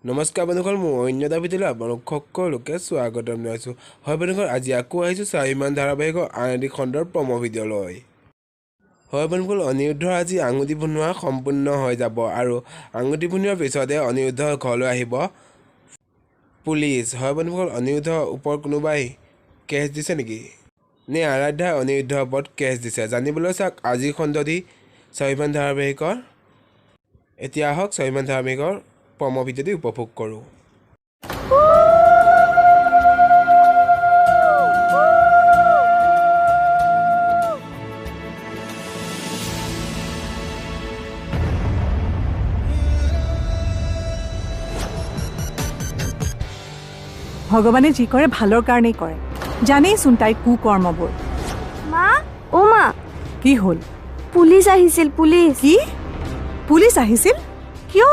নমস্কাৰ বন্ধুসকল, মই অন্য এটা ভিডিঅ'লৈ আপোনালোক সকলোকে স্বাগতম জনাইছোঁ। হয় বন্ধুসকল, আজি আকৌ আহিছোঁ স্বাভিমান ধাৰাবাহিকৰ আন এটি খণ্ডৰ প্ৰম' ভিডিঅ'লৈ। হয় বন্ধুসকল, অনিৰুদ্ধৰ আজি আঙুঠি বনোৱা সম্পূৰ্ণ হৈ যাব আৰু আঙুঠি বনোৱাৰ পিছতে অনিৰুদ্ধৰ ঘৰলৈ আহিব পুলিচ। হয় বন্ধুসকল, অনিৰুদ্ধৰ ওপৰত কোনোবাই কেছ দিছে নেকি, নে আৰাধ্যাই অনিৰুদ্ধৰ ওপৰত কেছ দিছে? জানিবলৈ চাওক আজিৰ খণ্ডটি স্বাভিমান ধাৰাবাহিকৰ। এতিয়া আহক স্বাভিমান ধাৰাবাহিকৰ প্ৰম' ভিডিঅ'টি উপভোগ কৰোঁ। ভগৱানে যি কৰে ভালৰ কাৰণেই কৰে। জানেইচোন তাইৰ কুকৰ্মবোৰ। মা, অ' মা, কি হ'ল? পুলিচ আহিছিল। পুলিচ কি? পুলিচ আহিছিল? কিয়?